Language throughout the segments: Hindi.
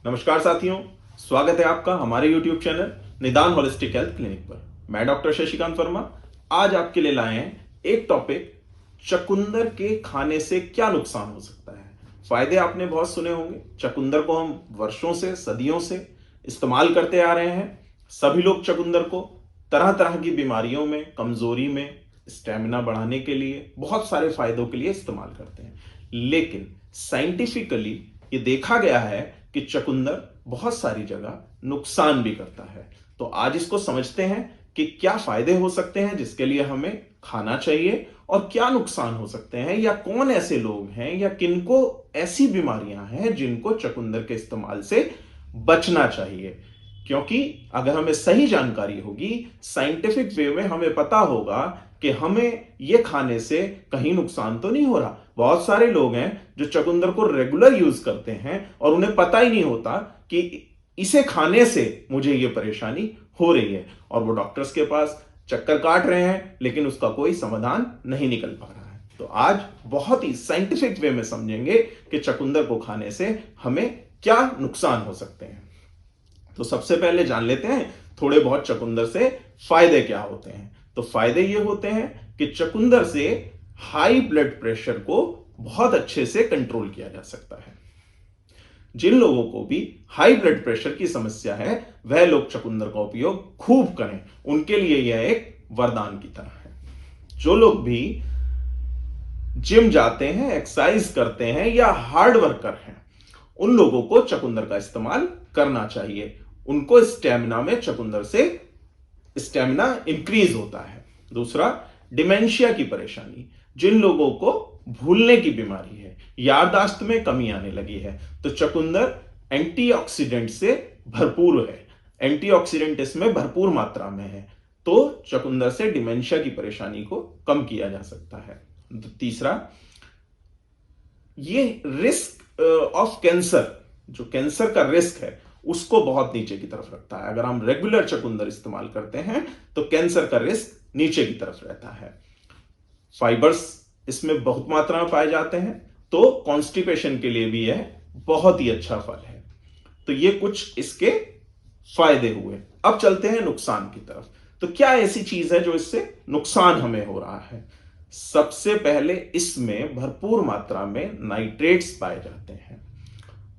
नमस्कार साथियों, स्वागत है आपका हमारे YouTube चैनल निदान होलिस्टिक हेल्थ क्लिनिक पर। मैं डॉक्टर शशिकांत वर्मा आज आपके लिए लाए हैं एक टॉपिक, चकुंदर के खाने से क्या नुकसान हो सकता है। फायदे आपने बहुत सुने होंगे। चकुंदर को हम वर्षों से, सदियों से इस्तेमाल करते आ रहे हैं। सभी लोग चकुंदर को तरह तरह की बीमारियों में, कमजोरी में, स्टेमिना बढ़ाने के लिए, बहुत सारे फायदों के लिए इस्तेमाल करते हैं। लेकिन साइंटिफिकली ये देखा गया है कि चकुंदर बहुत सारी जगह नुकसान भी करता है। तो आज इसको समझते हैं कि क्या फायदे हो सकते हैं जिसके लिए हमें खाना चाहिए, और क्या नुकसान हो सकते हैं, या कौन ऐसे लोग हैं या किनको ऐसी बीमारियां हैं जिनको चकुंदर के इस्तेमाल से बचना चाहिए। क्योंकि अगर हमें सही जानकारी होगी, साइंटिफिक वे में हमें पता होगा कि हमें यह खाने से कहीं नुकसान तो नहीं हो रहा। बहुत सारे लोग हैं जो चकुंदर को रेगुलर यूज करते हैं और उन्हें पता ही नहीं होता कि इसे खाने से मुझे यह परेशानी हो रही है, और वो डॉक्टर्स के पास चक्कर काट रहे हैं लेकिन उसका कोई समाधान नहीं निकल पा रहा है। तो आज बहुत ही साइंटिफिक वे में समझेंगे कि चकुंदर को खाने से हमें क्या नुकसान हो सकते हैं। तो सबसे पहले जान लेते हैं थोड़े बहुत चकुंदर से फायदे क्या होते हैं। तो फायदे ये होते हैं कि चकुंदर से हाई ब्लड प्रेशर को बहुत अच्छे से कंट्रोल किया जा सकता है। जिन लोगों को भी हाई ब्लड प्रेशर की समस्या है वह लोग चकुंदर का उपयोग खूब करें, उनके लिए यह एक वरदान की तरह है। जो लोग भी जिम जाते हैं, एक्सरसाइज करते हैं या हार्ड वर्कर हैं, उन लोगों को चकुंदर का इस्तेमाल करना चाहिए। उनको स्टेमिना में चकुंदर से स्टेमिना इंक्रीज होता है। दूसरा, डिमेंशिया की परेशानी, जिन लोगों को भूलने की बीमारी है, याददाश्त में कमी आने लगी है, तो चकुंदर एंटीऑक्सीडेंट से भरपूर है। एंटीऑक्सीडेंट इसमें भरपूर मात्रा में है, तो चकुंदर से डिमेंशिया की परेशानी को कम किया जा सकता है। तीसरा, ये रिस्क ऑफ कैंसर, जो कैंसर का रिस्क है उसको बहुत नीचे की तरफ रखता है। अगर हम रेगुलर चकुंदर इस्तेमाल करते हैं तो कैंसर का रिस्क नीचे की तरफ रहता है। फाइबर्स इसमें बहुत मात्रा में पाए जाते हैं, तो कॉन्स्टिपेशन के लिए भी यह बहुत ही अच्छा फल है। तो ये कुछ इसके फायदे हुए। अब चलते हैं नुकसान की तरफ। तो क्या ऐसी चीज है जो इससे नुकसान हमें हो रहा है। सबसे पहले इसमें भरपूर मात्रा में नाइट्रेट्स पाए जाते हैं,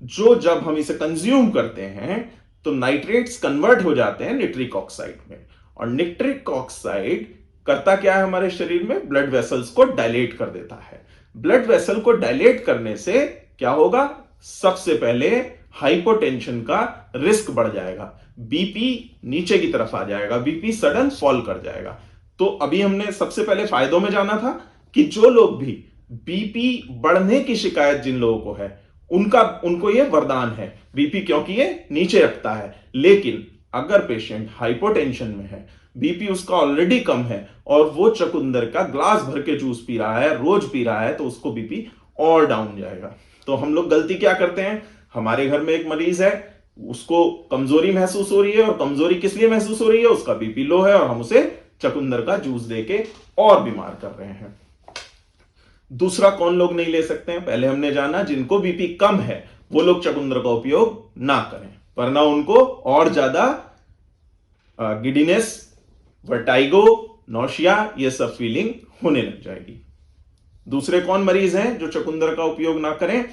जो जब हम इसे कंज्यूम करते हैं तो नाइट्रेट्स कन्वर्ट हो जाते हैं निट्रिक ऑक्साइड में। और निट्रिक ऑक्साइड करता क्या है हमारे शरीर में, ब्लड वेसल्स को डायलेट कर देता है। ब्लड वेसल को डायलेट करने से क्या होगा, सबसे पहले हाइपोटेंशन का रिस्क बढ़ जाएगा, बीपी नीचे की तरफ आ जाएगा, बीपी सडन फॉल कर जाएगा। तो अभी हमने सबसे पहले फायदों में जाना था कि जो लोग भी बीपी बढ़ने की शिकायत जिन लोगों को है उनको यह वरदान है बीपी, क्योंकि ये नीचे रखता है। लेकिन अगर पेशेंट हाइपोटेंशन में है, बीपी उसका ऑलरेडी कम है और वो चकुंदर का ग्लास भर के जूस पी रहा है, रोज पी रहा है, तो उसको बीपी और डाउन जाएगा। तो हम लोग गलती क्या करते हैं, हमारे घर में एक मरीज है, उसको कमजोरी महसूस हो रही है, और कमजोरी किस लिए महसूस हो रही है, उसका बीपी लो है, और हम उसे चकुंदर का जूस देके और बीमार कर रहे हैं। दूसरा, कौन लोग नहीं ले सकते हैं, पहले हमने जाना जिनको बीपी कम है वो लोग चकुंदर का उपयोग ना करें, वरना उनको और ज्यादा गिडीनेस, वर्टाइगो, नौशिया ये सब फीलिंग होने लग जाएगी। दूसरे कौन मरीज हैं जो चकुंदर का उपयोग ना करें,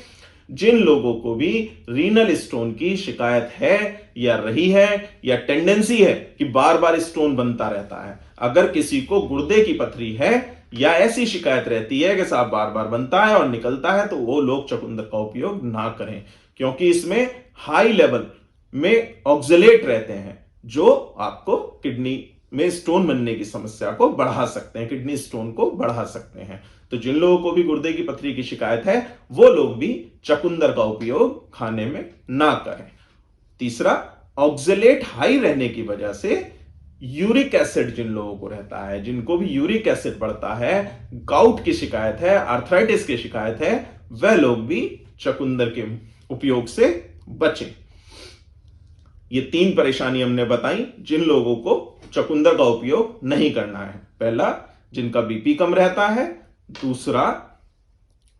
जिन लोगों को भी रीनल स्टोन की शिकायत है या रही है, या टेंडेंसी है कि बार बार स्टोन बनता रहता है। अगर किसी को गुर्दे की पथरी है या ऐसी शिकायत रहती है कि साहब बार बार बनता है और निकलता है, तो वो लोग चकुंदर का उपयोग ना करें, क्योंकि इसमें हाई लेवल में ऑक्जेलेट रहते हैं जो आपको किडनी में स्टोन बनने की समस्या को बढ़ा सकते हैं, किडनी स्टोन को बढ़ा सकते हैं। तो जिन लोगों को भी गुर्दे की पथरी की शिकायत है वो लोग भी चकुंदर का उपयोग खाने में ना करें। तीसरा, ऑक्जेलेट हाई रहने की वजह से यूरिक एसिड जिन लोगों को रहता है, जिनको भी यूरिक एसिड बढ़ता है, गाउट की शिकायत है, आर्थराइटिस की शिकायत है, वह लोग भी चकुंदर के उपयोग से बचें। ये तीन परेशानी हमने बताई जिन लोगों को चकुंदर का उपयोग नहीं करना है। पहला, जिनका बीपी कम रहता है। दूसरा,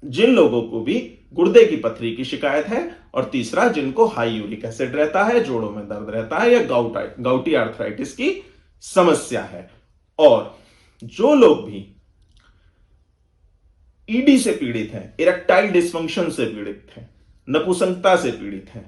जिन लोगों को भी गुर्दे की पथरी की शिकायत है। और तीसरा जिनको हाई यूरिक एसिड रहता है, जोड़ों में दर्द रहता है या गाउटी आर्थराइटिस की समस्या है। और जो लोग भी ईडी से पीड़ित हैं, इरेक्टाइल डिस्फंक्शन से पीड़ित हैं, नपुंसकता से पीड़ित हैं,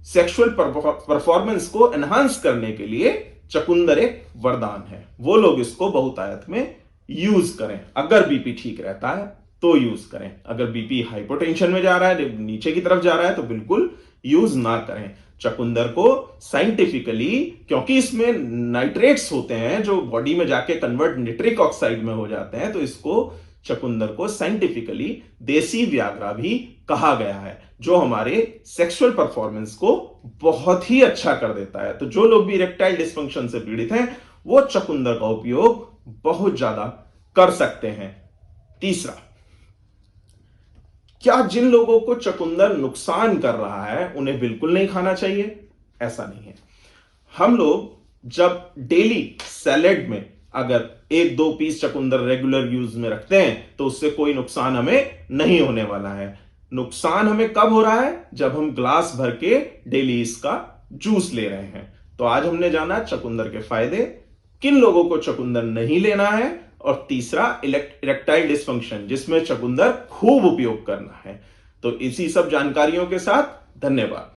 सेक्सुअल परफॉर्मेंस को एनहांस करने के लिए चकुंदर एक वरदान है। वो लोग इसको बहुतायत में यूज करें। अगर बीपी ठीक रहता है तो यूज करें, अगर बीपी हाइपोटेंशन में जा रहा है, नीचे की तरफ जा रहा है, तो बिल्कुल यूज ना करें चकुंदर को साइंटिफिकली, क्योंकि इसमें नाइट्रेट्स होते हैं जो बॉडी में जाके कन्वर्ट निट्रिक ऑक्साइड में हो जाते हैं। तो इसको चकुंदर को साइंटिफिकली देसी व्याग्रा भी कहा गया है, जो हमारे सेक्सुअल परफॉर्मेंस को बहुत ही अच्छा कर देता है। तो जो लोग भी इरेक्टाइल डिस्फंक्शन से पीड़ित हैं वो चकुंदर का उपयोग बहुत ज्यादा कर सकते हैं। तीसरा, क्या जिन लोगों को चकुंदर नुकसान कर रहा है उन्हें बिल्कुल नहीं खाना चाहिए? ऐसा नहीं है। हम लोग जब डेली सैलेड में अगर 1-2 पीस चकुंदर रेगुलर यूज में रखते हैं तो उससे कोई नुकसान हमें नहीं होने वाला है। नुकसान हमें कब हो रहा है? जब हम ग्लास भर के डेली इसका जूस ले रहे हैं। तो आज हमने जाना चकुंदर के फायदे, किन लोगों को चकुंदर नहीं लेना है, और तीसरा इरेक्टाइल डिस्फंक्शन जिसमें चकुंदर खूब उपयोग करना है। तो इसी सब जानकारियों के साथ धन्यवाद।